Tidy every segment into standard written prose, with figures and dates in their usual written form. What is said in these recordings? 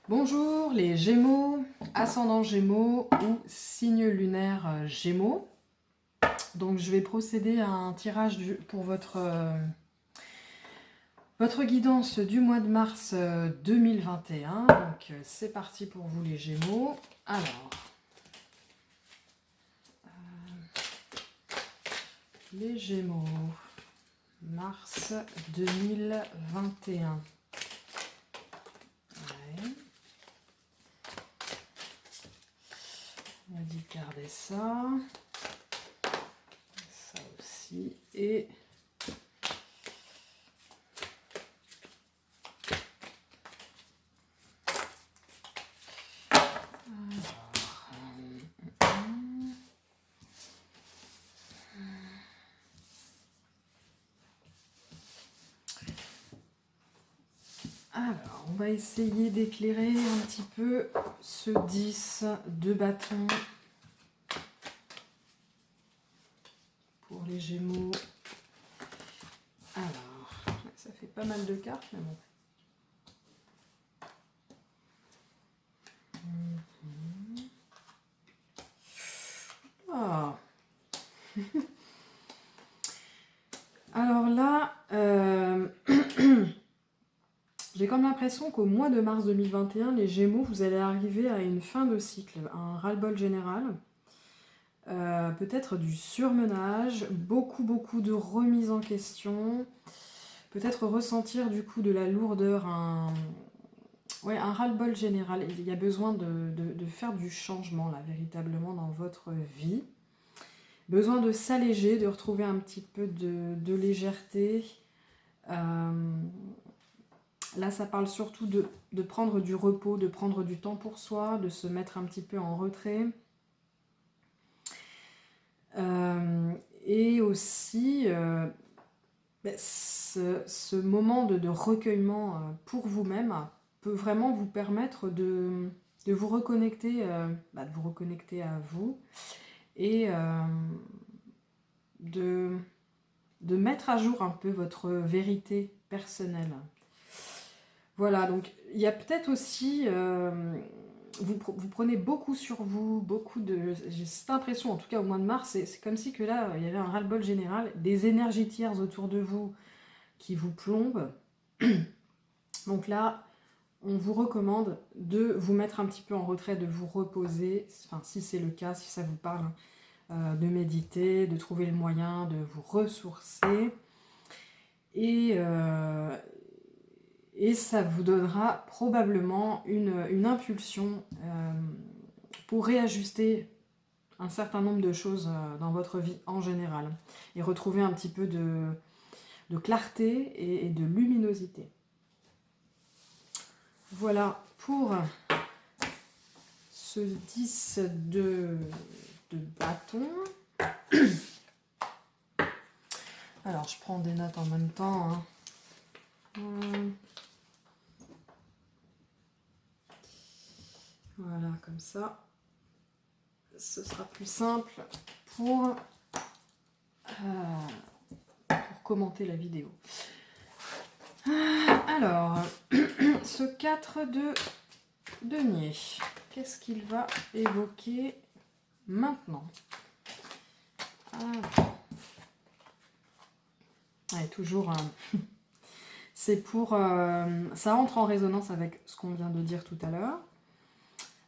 Bonjour les Gémeaux, ascendant Gémeaux ou signe lunaire Gémeaux. Donc je vais procéder à un tirage pour votre guidance du mois de mars 2021. Donc c'est parti pour vous les Gémeaux. Alors, les Gémeaux, mars 2021. On va dit garder ça aussi, et alors, on va essayer d'éclairer un petit peu ce 10 de bâton pour les Gémeaux. Alors, ça fait pas mal de cartes, mais bon. Ah. Alors là, j'ai comme l'impression qu'au mois de mars 2021, les Gémeaux, vous allez arriver à une fin de cycle, un ras-le-bol général. Peut-être du surmenage, beaucoup de remise en question, peut-être ressentir du coup de la lourdeur, un ras-le-bol général. Il y a besoin de faire du changement là, véritablement dans votre vie. Besoin de s'alléger, de retrouver un petit peu de légèreté. Là, ça parle surtout de prendre du repos, de prendre du temps pour soi, de se mettre un petit peu en retrait. Et aussi, ce moment de recueillement pour vous-même peut vraiment vous permettre de vous reconnecter, de vous reconnecter à vous et de mettre à jour un peu votre vérité personnelle. Voilà, donc il y a peut-être aussi, vous prenez beaucoup sur vous, j'ai cette impression, en tout cas au mois de mars, c'est comme si que là, il y avait un ras-le-bol général, des énergies tierces autour de vous qui vous plombent. Donc là, on vous recommande de vous mettre un petit peu en retrait, de vous reposer, enfin si c'est le cas, si ça vous parle, de méditer, de trouver le moyen de vous ressourcer. Et ça vous donnera probablement une impulsion pour réajuster un certain nombre de choses dans votre vie en général et retrouver un petit peu de clarté et de luminosité. Voilà pour ce 10 de bâton. Alors je prends des notes en même temps. Voilà, comme ça. Ce sera plus simple pour commenter la vidéo. Alors, ce 4 de denier, qu'est-ce qu'il va évoquer maintenant? Toujours, c'est pour... ça entre en résonance avec ce qu'on vient de dire tout à l'heure.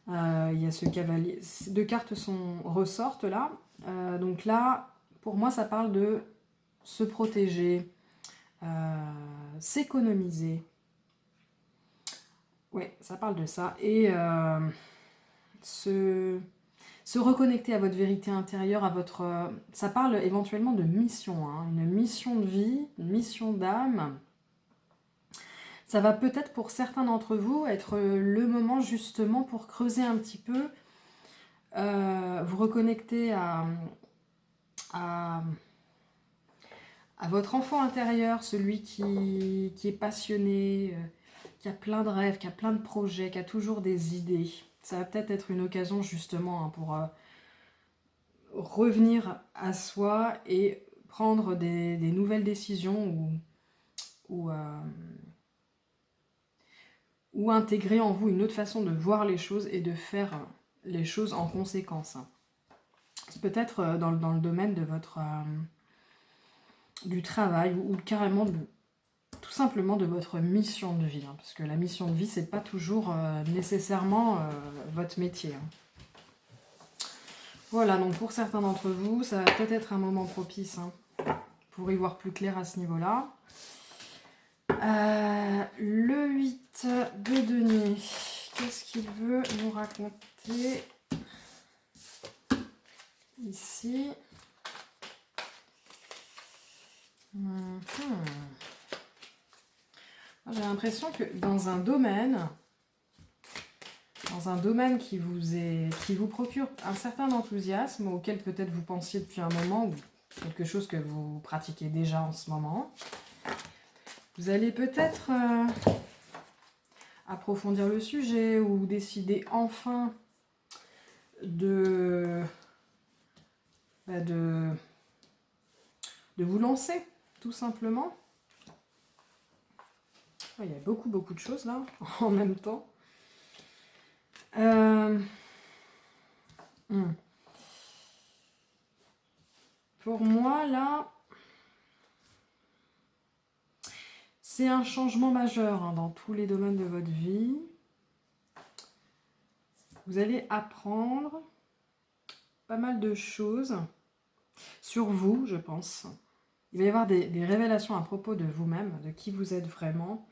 Il y a ce cavalier, deux cartes ressortent là. Donc là, pour moi, ça parle de se protéger, s'économiser. Oui, ça parle de ça. Et se reconnecter à votre vérité intérieure, à votre... ça parle éventuellement de mission, une mission de vie, une mission d'âme. Ça va peut-être pour certains d'entre vous être le moment justement pour creuser un petit peu, vous reconnecter à votre enfant intérieur, celui qui est passionné, qui a plein de rêves, qui a plein de projets, qui a toujours des idées. Ça va peut-être être une occasion justement pour revenir à soi et prendre des nouvelles décisions ou ou intégrer en vous une autre façon de voir les choses et de faire les choses en conséquence. C'est peut-être dans le domaine de votre du travail ou carrément tout simplement de votre mission de vie, hein, parce que la mission de vie, c'est pas toujours nécessairement votre métier. Hein. Voilà, donc pour certains d'entre vous, ça va peut-être être un moment propice hein, pour y voir plus clair à ce niveau-là. Le 8 de denier, qu'est-ce qu'il veut nous raconter ici? J'ai l'impression que dans un domaine qui vous procure un certain enthousiasme, auquel peut-être vous pensiez depuis un moment, ou quelque chose que vous pratiquez déjà en ce moment, vous allez peut-être approfondir le sujet ou décider enfin de vous lancer, tout simplement. Il y a beaucoup de choses là, en même temps. Pour moi, là, c'est un changement majeur hein, dans tous les domaines de votre vie. Vous allez apprendre pas mal de choses sur vous, je pense. Il va y avoir des révélations à propos de vous-même, de qui vous êtes vraiment,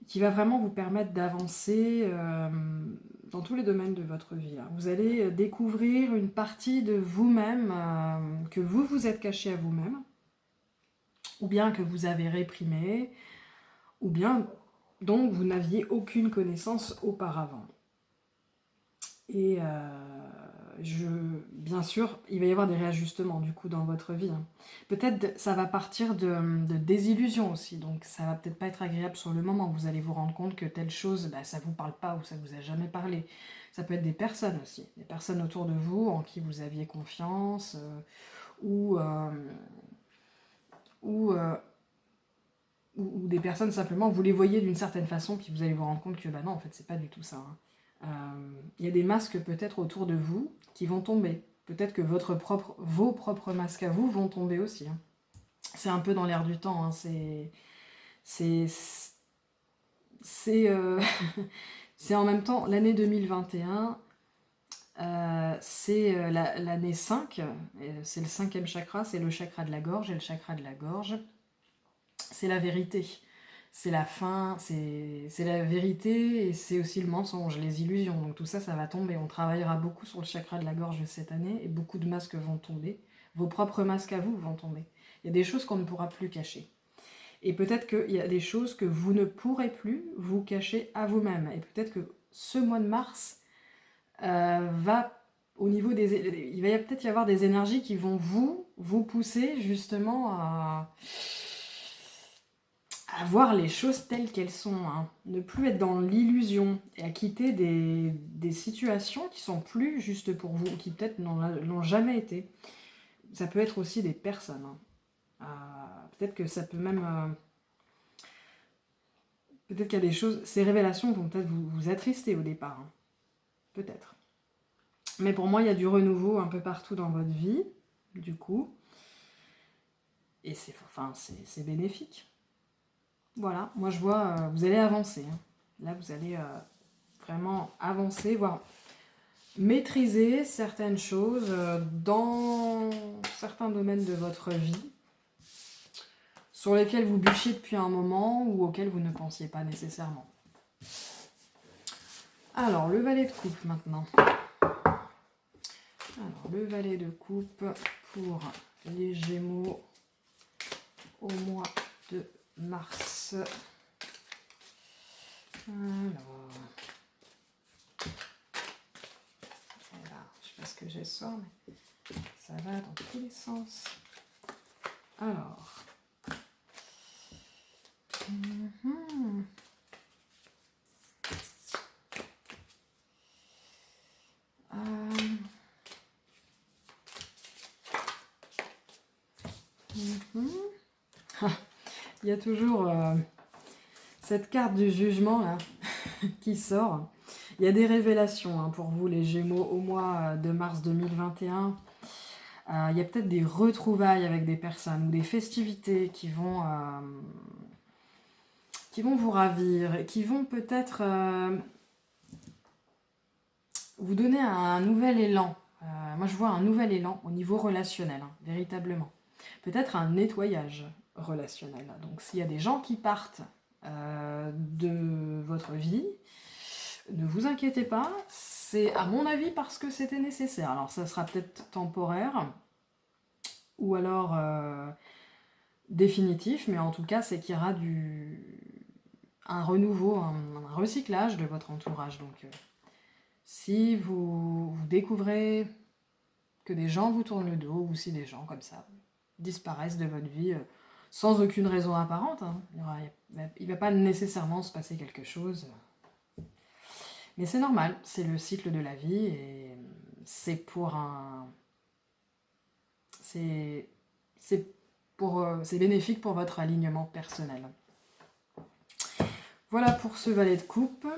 qui va vraiment vous permettre d'avancer dans tous les domaines de votre vie. Là. Vous allez découvrir une partie de vous-même que vous vous êtes caché à vous-même, ou bien que vous avez réprimé, ou bien dont vous n'aviez aucune connaissance auparavant. Et bien sûr, il va y avoir des réajustements du coup dans votre vie. Hein. Peut-être ça va partir de désillusions aussi, donc ça va peut-être pas être agréable sur le moment. Vous allez vous rendre compte que telle chose, ça vous parle pas ou ça vous a jamais parlé. Ça peut être des personnes aussi, des personnes autour de vous en qui vous aviez confiance ou des personnes simplement, vous les voyez d'une certaine façon, puis vous allez vous rendre compte que non, en fait, c'est pas du tout ça. Hein. Il y a des masques peut-être autour de vous qui vont tomber. Peut-être que vos propres masques à vous vont tomber aussi. Hein. C'est un peu dans l'air du temps. Hein. C'est en même temps l'année 2021. C'est l'année 5. C'est le 5e chakra. C'est le chakra de la gorge. Et le chakra de la gorge, c'est la vérité. C'est la fin, c'est la vérité et c'est aussi le mensonge, les illusions. Donc tout ça, ça va tomber. On travaillera beaucoup sur le chakra de la gorge cette année et beaucoup de masques vont tomber. Vos propres masques à vous vont tomber. Il y a des choses qu'on ne pourra plus cacher. Et peut-être qu'il y a des choses que vous ne pourrez plus vous cacher à vous-même. Et peut-être que ce mois de mars va au niveau des... Il va peut-être y avoir des énergies qui vont vous pousser justement à voir les choses telles qu'elles sont, hein. Ne plus être dans l'illusion et à quitter des situations qui sont plus justes pour vous, qui peut-être n'ont jamais été. Ça peut être aussi des personnes. Hein. Peut-être que ça peut même... peut-être qu'il y a des choses... Ces révélations vont peut-être vous attrister au départ. Hein. Peut-être. Mais pour moi, il y a du renouveau un peu partout dans votre vie, du coup. Et c'est bénéfique. Voilà, moi je vois, vous allez avancer. Hein. Là, vous allez vraiment avancer, voire maîtriser certaines choses dans certains domaines de votre vie, sur lesquels vous bûchiez depuis un moment ou auxquels vous ne pensiez pas nécessairement. Alors, le valet de coupe maintenant. Alors, le valet de coupe pour les Gémeaux au mois de mars. Alors, voilà, je sais pas ce que j'ai sort, mais ça va dans tous les sens. Alors, il y a toujours cette carte du jugement là, qui sort. Il y a des révélations hein, pour vous les Gémeaux au mois de mars 2021. Il y a peut-être des retrouvailles avec des personnes ou des festivités qui vont vous ravir et qui vont peut-être vous donner un nouvel élan. Moi, je vois un nouvel élan au niveau relationnel, hein, véritablement. Peut-être un nettoyage relationnel. Donc, s'il y a des gens qui partent de votre vie, ne vous inquiétez pas. C'est, à mon avis, parce que c'était nécessaire. Alors, ça sera peut-être temporaire ou alors définitif, mais en tout cas, c'est qu'il y aura un renouveau, un recyclage de votre entourage. Donc, si vous découvrez que des gens vous tournent le dos, ou si des gens comme ça disparaissent de votre vie sans aucune raison apparente, hein. Il ne va pas nécessairement se passer quelque chose. Mais c'est normal, c'est le cycle de la vie et c'est bénéfique pour votre alignement personnel. Voilà pour ce valet de coupe.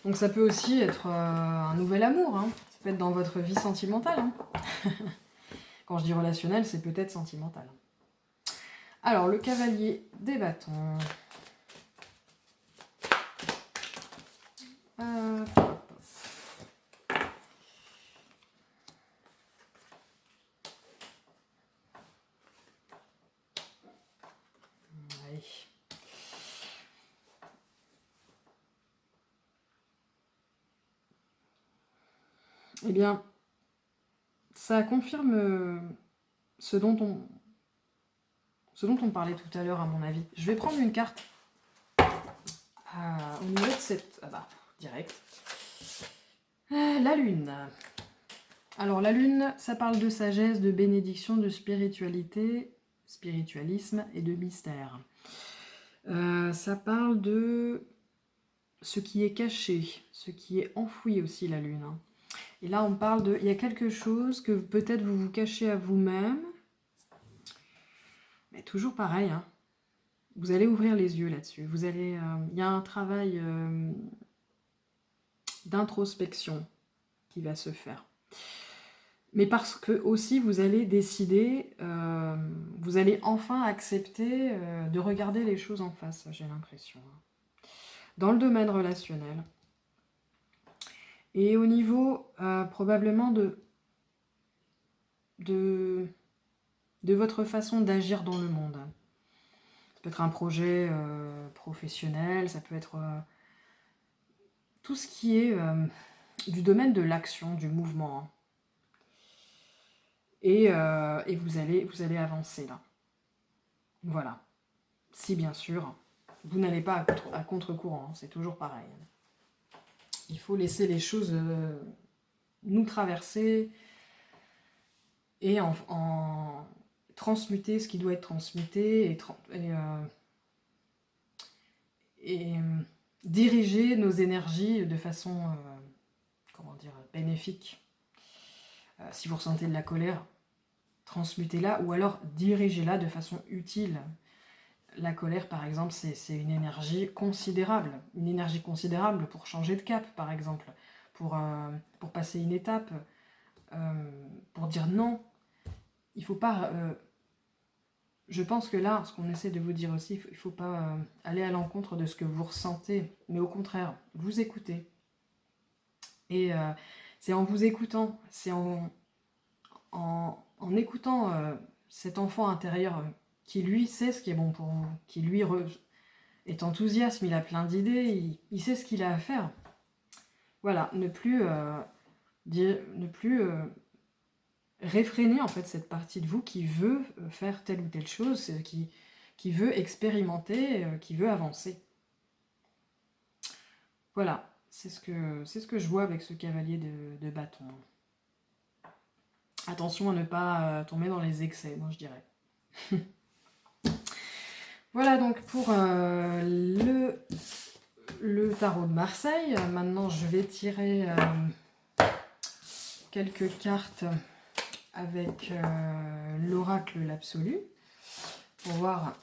Donc ça peut aussi être un nouvel amour, hein. Ça peut être dans votre vie sentimentale. Hein. Quand je dis relationnel, c'est peut-être sentimental. Alors, le cavalier des bâtons. Allez. Eh bien, ça confirme ce dont on parlait tout à l'heure, à mon avis. Je vais prendre une carte au niveau de cette... Ah bah, direct. La lune. Alors, la lune, ça parle de sagesse, de bénédiction, de spiritualité, spiritualisme et de mystère. Ça parle de ce qui est caché, ce qui est enfoui aussi, la lune. Hein. Et là, on parle de... Il y a quelque chose que peut-être vous vous cachez à vous-même. Mais toujours pareil, hein. Vous allez ouvrir les yeux là-dessus. Il y a un travail d'introspection qui va se faire. Mais parce que aussi vous allez décider, vous allez enfin accepter de regarder les choses en face, j'ai l'impression. Dans le domaine relationnel. Et au niveau probablement de votre façon d'agir dans le monde. Ça peut être un projet professionnel, ça peut être tout ce qui est du domaine de l'action, du mouvement. Hein. Et vous allez avancer là. Voilà. Si bien sûr, vous n'allez pas à contre-courant, hein, c'est toujours pareil. Il faut laisser les choses nous traverser et en transmuter ce qui doit être transmuté et diriger nos énergies de façon bénéfique. Si vous ressentez de la colère, transmutez-la ou alors dirigez-la de façon utile. La colère, par exemple, c'est une énergie considérable. Une énergie considérable pour changer de cap, par exemple. Pour passer une étape. Pour dire non. Il ne faut pas... je pense que là, ce qu'on essaie de vous dire aussi, il ne faut pas aller à l'encontre de ce que vous ressentez. Mais au contraire, vous écoutez. Et c'est en vous écoutant, c'est en écoutant cet enfant intérieur qui lui sait ce qui est bon pour vous, qui lui est enthousiaste, il a plein d'idées, il sait ce qu'il a à faire. Voilà, ne plus réfréner en fait cette partie de vous qui veut faire telle ou telle chose, qui veut expérimenter, qui veut avancer. Voilà, c'est ce que je vois avec ce cavalier de bâton. Attention à ne pas tomber dans les excès, moi je dirais. Voilà donc pour le tarot de Marseille. Maintenant je vais tirer quelques cartes avec l'oracle l'absolu pour voir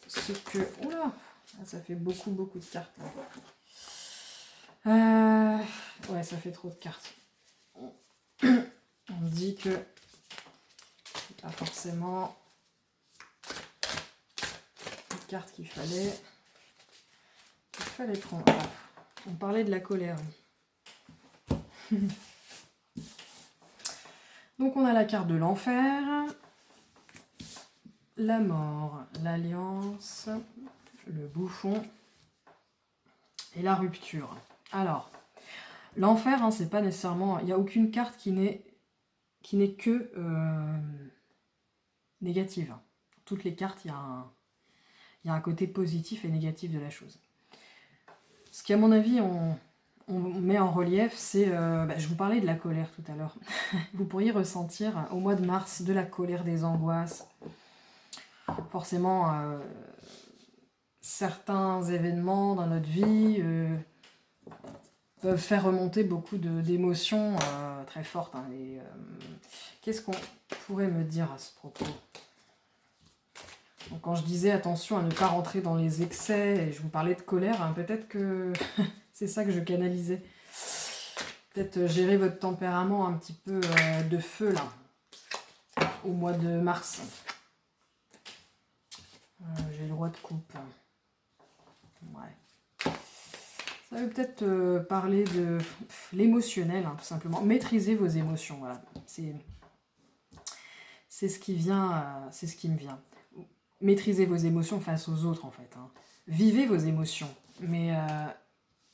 ce que... Oula, ça fait beaucoup de cartes. Là. Ouais, ça fait trop de cartes. On dit que c'est pas forcément les cartes qu'il fallait prendre. Ah, on parlait de la colère. Donc on a la carte de l'enfer, la mort, l'alliance, le bouffon et la rupture. Alors, l'enfer, hein, c'est pas nécessairement... Il n'y a aucune carte qui n'est que négative. Toutes les cartes, il y a un côté positif et négatif de la chose. Ce qui, à mon avis, on met en relief, c'est... je vous parlais de la colère tout à l'heure. Vous pourriez ressentir au mois de mars de la colère, des angoisses. Forcément, certains événements dans notre vie peuvent faire remonter beaucoup d'émotions très fortes. Hein, qu'est-ce qu'on pourrait me dire à ce propos? Donc, quand je disais attention à ne pas rentrer dans les excès, et je vous parlais de colère, hein, peut-être que c'est ça que je canalisais. Peut-être gérer votre tempérament un petit peu de feu, là, au mois de mars. J'ai le roi de coupe. Ouais. Ça veut peut-être parler de l'émotionnel, hein, tout simplement. Maîtriser vos émotions, voilà. C'est ce qui vient, c'est ce qui me vient. Maîtrisez vos émotions face aux autres, en fait. Hein. Vivez vos émotions, mais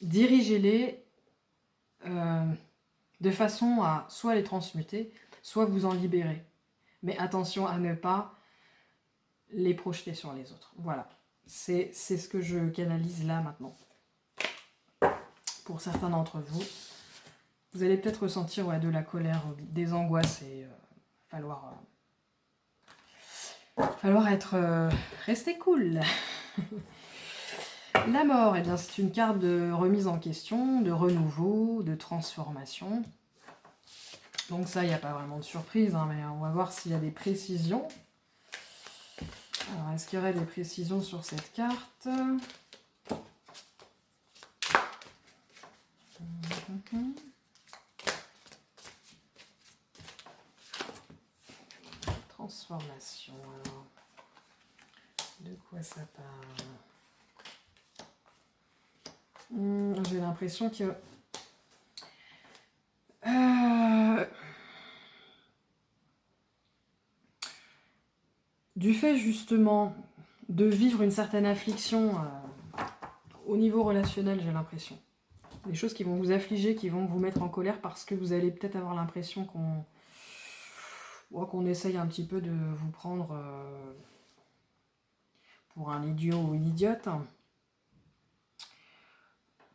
dirigez-les de façon à soit les transmuter, soit vous en libérer. Mais attention à ne pas les projeter sur les autres. Voilà. C'est ce que je canalise là, maintenant. Pour certains d'entre vous, vous allez peut-être ressentir de la colère, des angoisses et falloir être rester cool. La mort, eh bien, c'est une carte de remise en question, de renouveau, de transformation. Donc ça, il n'y a pas vraiment de surprise, hein, mais on va voir s'il y a des précisions. Alors, est-ce qu'il y aurait des précisions sur cette carte? Transformation, alors. De quoi ça parle? J'ai l'impression que... du fait justement de vivre une certaine affliction au niveau relationnel, j'ai l'impression. Des choses qui vont vous affliger, qui vont vous mettre en colère parce que vous allez peut-être avoir l'impression qu'on essaye un petit peu de vous prendre pour un idiot ou une idiote.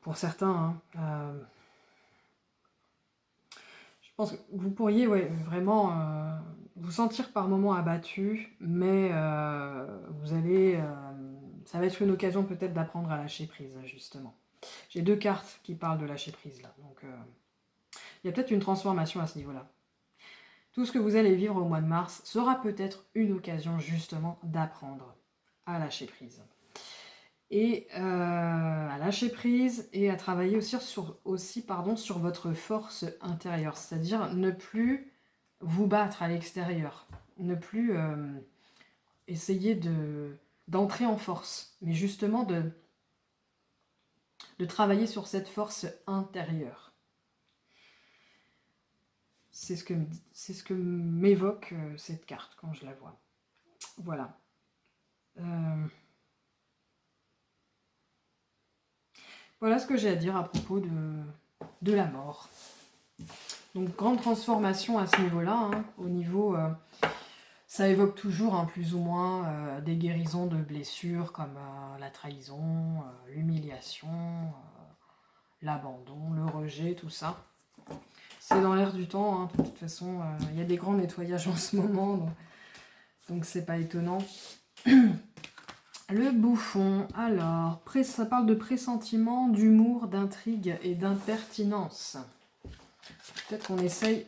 Pour certains, hein. Je pense que vous pourriez vraiment vous sentir par moments abattu, mais vous allez... ça va être une occasion peut-être d'apprendre à lâcher prise, justement. J'ai 2 cartes qui parlent de lâcher prise, là. Donc, il y a peut-être une transformation à ce niveau-là. Tout ce que vous allez vivre au mois de mars sera peut-être une occasion, justement, d'apprendre à lâcher prise. Et à lâcher prise et à travailler aussi sur votre force intérieure. C'est-à-dire ne plus vous battre à l'extérieur. Ne plus essayer d'entrer en force. Mais justement de travailler sur cette force intérieure. C'est ce que m'évoque cette carte quand je la vois. Voilà. Voilà ce que j'ai à dire à propos de la mort. Donc, grande transformation à ce niveau-là. Hein, au niveau... ça évoque toujours, hein, plus ou moins, des guérisons de blessures comme la trahison, l'humiliation, l'abandon, le rejet, tout ça. C'est dans l'air du temps, hein, de toute façon. Il y a des grands nettoyages en ce moment, donc c'est pas étonnant. Le bouffon, alors, ça parle de pressentiment, d'humour, d'intrigue et d'impertinence. Peut-être qu'on essaye...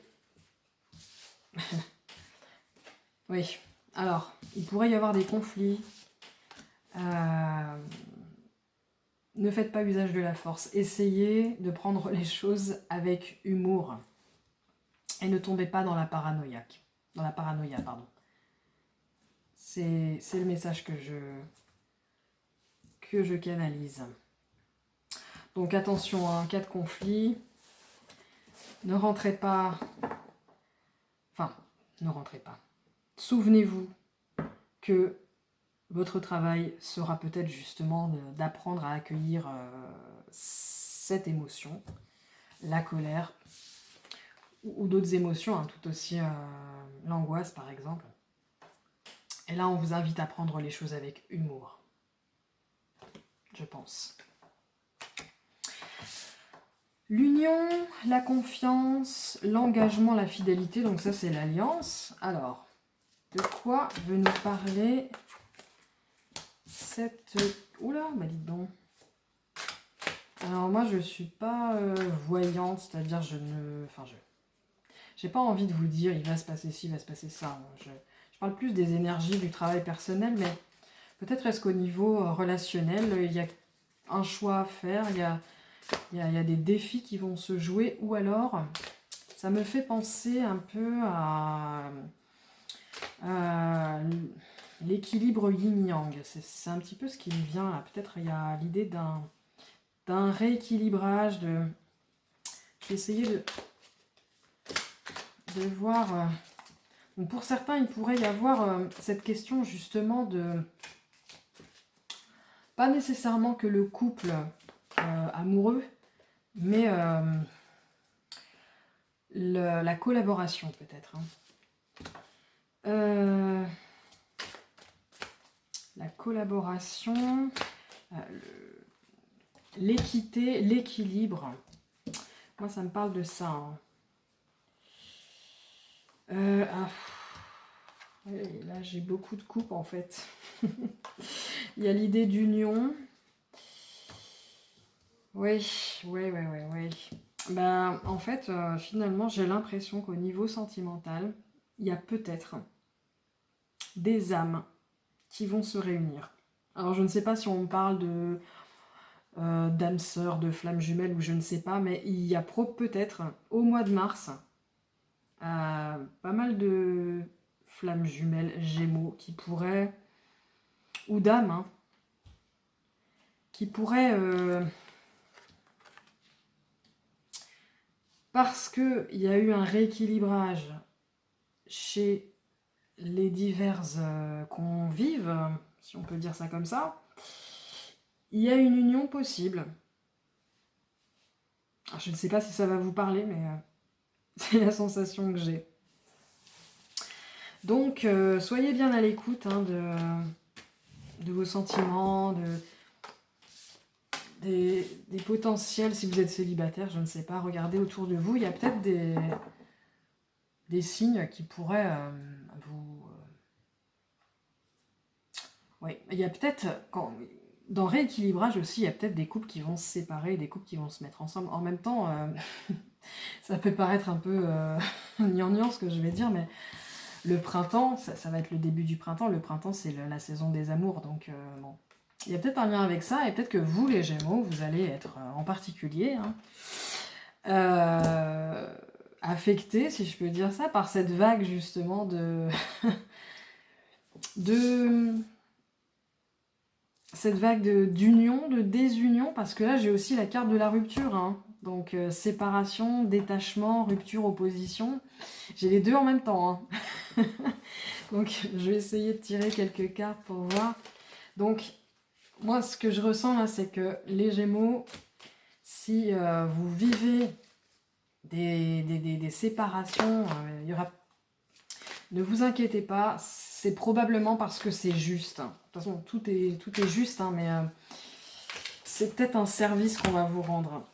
Oui, alors, il pourrait y avoir des conflits, Ne faites pas usage de la force. Essayez de prendre les choses avec humour. Et ne tombez pas dans la paranoïa. Pardon. C'est le message que je canalise. Donc attention, en cas de conflit, ne rentrez pas. Enfin, ne rentrez pas. Souvenez-vous que votre travail sera peut-être justement d'apprendre à accueillir cette émotion, la colère, ou d'autres émotions, hein, tout aussi l'angoisse par exemple. Et là, on vous invite à prendre les choses avec humour, je pense. L'union, la confiance, l'engagement, la fidélité, donc ça c'est l'alliance. Alors, de quoi veut nous parler cette... Oula, bah dites donc. Alors moi je suis pas voyante, c'est-à-dire j'ai pas envie de vous dire il va se passer ci, il va se passer ça. Je parle plus des énergies du travail personnel, mais peut-être est-ce qu'au niveau relationnel, il y a un choix à faire, il y a des défis qui vont se jouer, ou alors ça me fait penser un peu à l'équilibre yin-yang. C'est un petit peu ce qui me vient là. Peut-être il y a l'idée d'un rééquilibrage, je vais essayer de voir... Donc pour certains, il pourrait y avoir cette question justement de... Pas nécessairement que le couple amoureux, mais la collaboration peut-être. La collaboration, l'équité, l'équilibre. Moi, ça me parle de ça. Hein. Là, j'ai beaucoup de coupes en fait. Il y a l'idée d'union. Oui. Ben, en fait, finalement, j'ai l'impression qu'au niveau sentimental, il y a peut-être des âmes qui vont se réunir. Alors, je ne sais pas si on parle de d'âmes sœurs, de flammes jumelles ou je ne sais pas, mais il y a peut-être au mois de mars pas mal de flammes jumelles gémeaux qui pourraient, ou d'âmes, hein, qui pourraient, parce qu'il y a eu un rééquilibrage chez les diverses convives, si on peut dire ça comme ça, il y a une union possible. Alors, je ne sais pas si ça va vous parler, mais c'est la sensation que j'ai. Donc, soyez bien à l'écoute hein, de vos sentiments, des potentiels, si vous êtes célibataire, je ne sais pas, regardez autour de vous, il y a peut-être des signes qui pourraient vous... Oui, il y a peut-être... Dans rééquilibrage aussi, il y a peut-être des couples qui vont se séparer, des couples qui vont se mettre ensemble. En même temps, ça peut paraître un peu gnangnan ce que je vais dire, mais le printemps, ça va être le début du printemps. Le printemps, c'est la saison des amours, donc bon. Il y a peut-être un lien avec ça, et peut-être que vous, les Gémeaux, vous allez être en particulier affectés, si je peux dire ça, par cette vague justement cette vague d'union, de désunion, parce que là j'ai aussi la carte de la rupture, hein. Donc séparation, détachement, rupture, opposition, j'ai les deux en même temps. Hein. Donc je vais essayer de tirer quelques cartes pour voir. Donc moi ce que je ressens là, c'est que les Gémeaux, si vous vivez des séparations, il y aura... Ne vous inquiétez pas, c'est probablement parce que c'est juste. De toute façon, tout est juste, hein, mais c'est peut-être un service qu'on va vous rendre.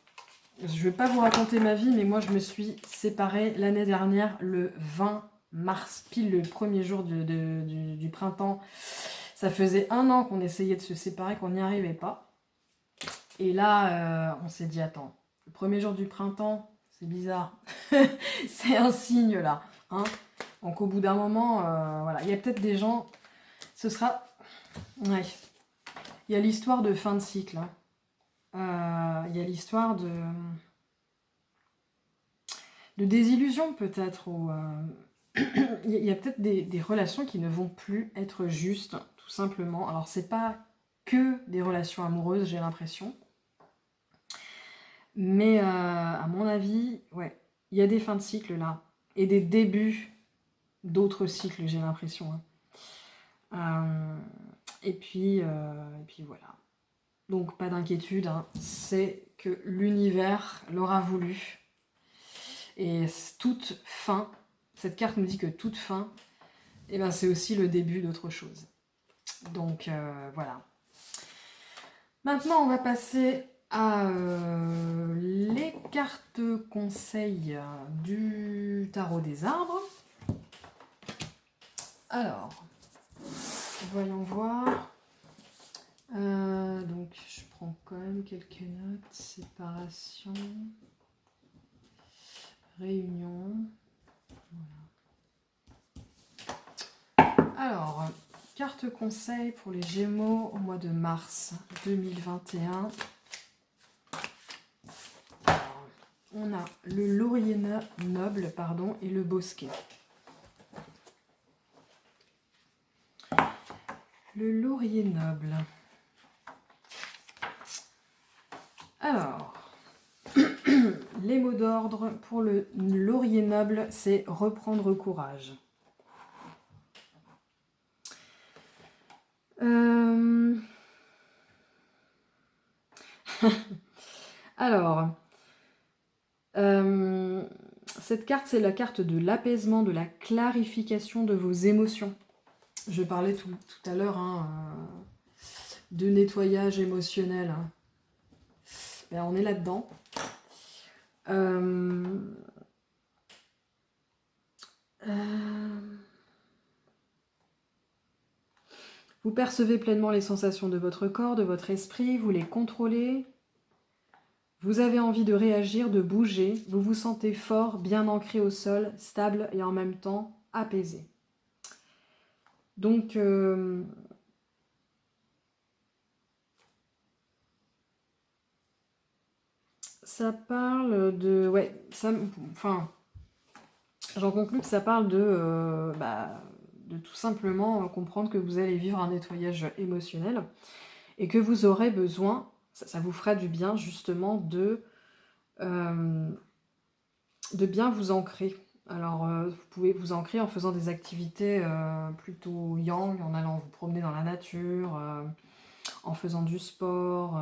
Je ne vais pas vous raconter ma vie, mais moi, je me suis séparée l'année dernière, le 20 mars, pile le premier jour du printemps. Ça faisait 1 an qu'on essayait de se séparer, qu'on n'y arrivait pas. Et là, on s'est dit, attends, le premier jour du printemps, c'est bizarre. C'est un signe, là. Hein. Donc au bout d'un moment, voilà, il y a peut-être des gens, ce sera... Ouais. Il y a l'histoire de fin de cycle. Hein. Il y a l'histoire de désillusion peut-être. Il y a peut-être des relations qui ne vont plus être justes, tout simplement. Alors c'est pas que des relations amoureuses, j'ai l'impression. Mais à mon avis, ouais, il y a des fins de cycle là. Et des débuts d'autres cycles, j'ai l'impression. Hein. Et puis voilà. Donc pas d'inquiétude, hein. C'est que l'univers l'aura voulu. Et toute fin, cette carte nous dit que toute fin, eh ben, c'est aussi le début d'autre chose. Donc voilà. Maintenant, on va passer à les cartes conseils du tarot des arbres. Alors, voyons voir. Donc, je prends quand même quelques notes. Séparation. Réunion. Voilà. Alors, carte conseil pour les Gémeaux au mois de mars 2021. Alors, on a le laurier noble et le bosquet. Le laurier noble. Alors, les mots d'ordre pour le laurier noble, c'est reprendre courage. Alors, cette carte, c'est la carte de l'apaisement, de la clarification de vos émotions. Je parlais tout à l'heure de nettoyage émotionnel. Hein. Ben, on est là-dedans. Vous percevez pleinement les sensations de votre corps, de votre esprit, vous les contrôlez. Vous avez envie de réagir, de bouger. Vous vous sentez fort, bien ancré au sol, stable et en même temps apaisé. Donc, ça parle de... Ouais, ça... Enfin, j'en conclus que ça parle de tout simplement comprendre que vous allez vivre un nettoyage émotionnel et que vous aurez besoin, ça vous fera du bien justement de bien vous ancrer. Alors, vous pouvez vous ancrer en faisant des activités plutôt yang, en allant vous promener dans la nature, en faisant du sport.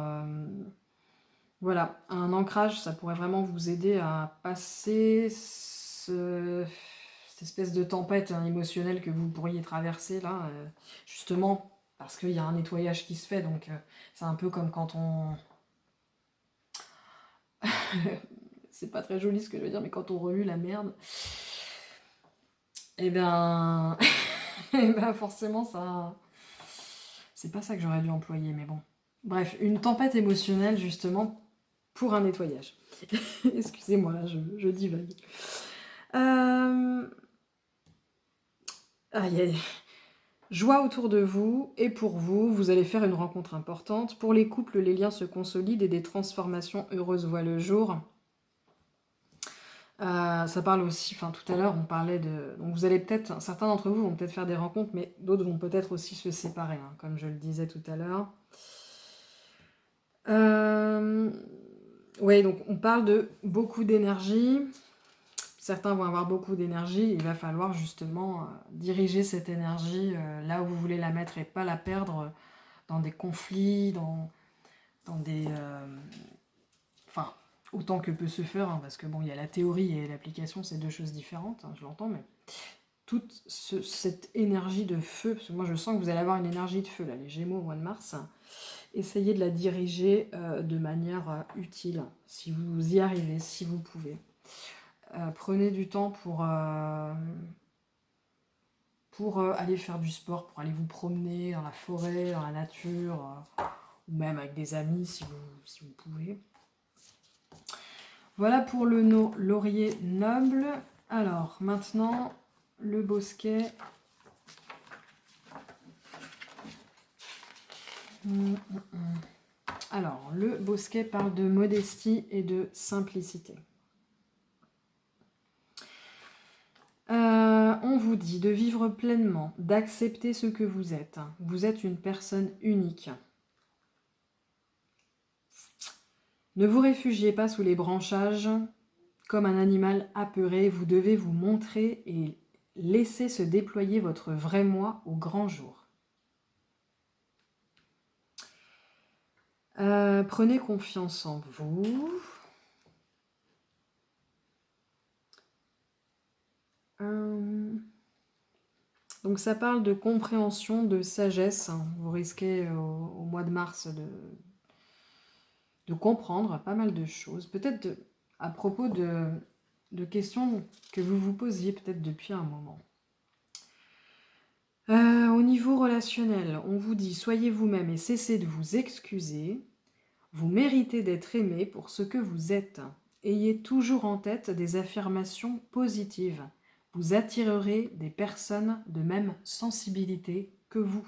Voilà, un ancrage, ça pourrait vraiment vous aider à passer cette espèce de tempête émotionnelle que vous pourriez traverser là, justement parce qu'il y a un nettoyage qui se fait, donc c'est un peu comme quand on... C'est pas très joli ce que je veux dire, mais quand on remue la merde, eh ben, eh ben forcément ça... C'est pas ça que j'aurais dû employer, mais bon. Bref, une tempête émotionnelle justement pour un nettoyage. Excusez-moi, là, je divague. Joie autour de vous et pour vous, vous allez faire une rencontre importante. Pour les couples, les liens se consolident et des transformations heureuses voient le jour. Ça parle aussi, tout à l'heure, on parlait de... Donc vous allez peut-être, certains d'entre vous vont peut-être faire des rencontres, mais d'autres vont peut-être aussi se séparer, hein, comme je le disais tout à l'heure. Oui, donc on parle de beaucoup d'énergie. Certains vont avoir beaucoup d'énergie. Il va falloir justement diriger cette énergie là où vous voulez la mettre et pas la perdre dans des conflits, dans des... Enfin, autant que peut se faire, hein, parce que bon, il y a la théorie et l'application, c'est deux choses différentes, hein, je l'entends, mais toute cette énergie de feu, parce que moi je sens que vous allez avoir une énergie de feu, là, les Gémeaux au mois de mars, essayez de la diriger de manière utile, si vous y arrivez, si vous pouvez. Prenez du temps pour aller faire du sport, pour aller vous promener dans la forêt, dans la nature, ou même avec des amis si vous pouvez. Voilà pour le laurier noble. Alors, maintenant, le bosquet. Alors, le bosquet parle de modestie et de simplicité. On vous dit de vivre pleinement, d'accepter ce que vous êtes. Vous êtes une personne unique. Ne vous réfugiez pas sous les branchages comme un animal apeuré. Vous devez vous montrer et laisser se déployer votre vrai moi au grand jour. Prenez confiance en vous. Donc ça parle de compréhension, de sagesse. Vous risquez au mois de mars de comprendre pas mal de choses. Peut-être à propos de questions que vous vous posiez peut-être depuis un moment. Au niveau relationnel, on vous dit soyez vous-même et cessez de vous excuser. Vous méritez d'être aimé pour ce que vous êtes. Ayez toujours en tête des affirmations positives. Vous attirerez des personnes de même sensibilité que vous.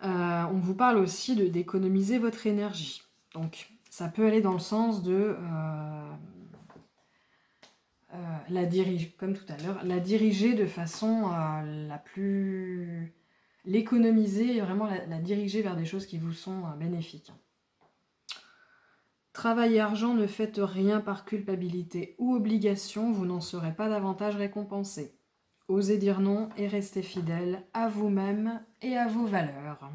On vous parle aussi d'économiser votre énergie. Donc, ça peut aller dans le sens de la diriger, comme tout à l'heure, la diriger de façon la plus... l'économiser et vraiment la diriger vers des choses qui vous sont bénéfiques. Travail et argent, ne faites rien par culpabilité ou obligation, vous n'en serez pas davantage récompensé. Osez dire non et restez fidèle à vous-même et à vos valeurs.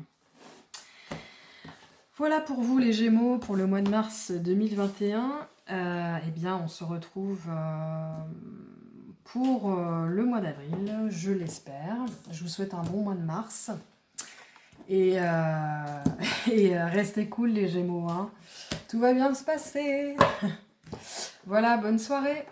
Voilà pour vous les Gémeaux pour le mois de mars 2021. Eh bien, on se retrouve pour le mois d'avril, je l'espère. Je vous souhaite un bon mois de mars. Et restez cool les Gémeaux, hein. Tout va bien se passer. Voilà, bonne soirée.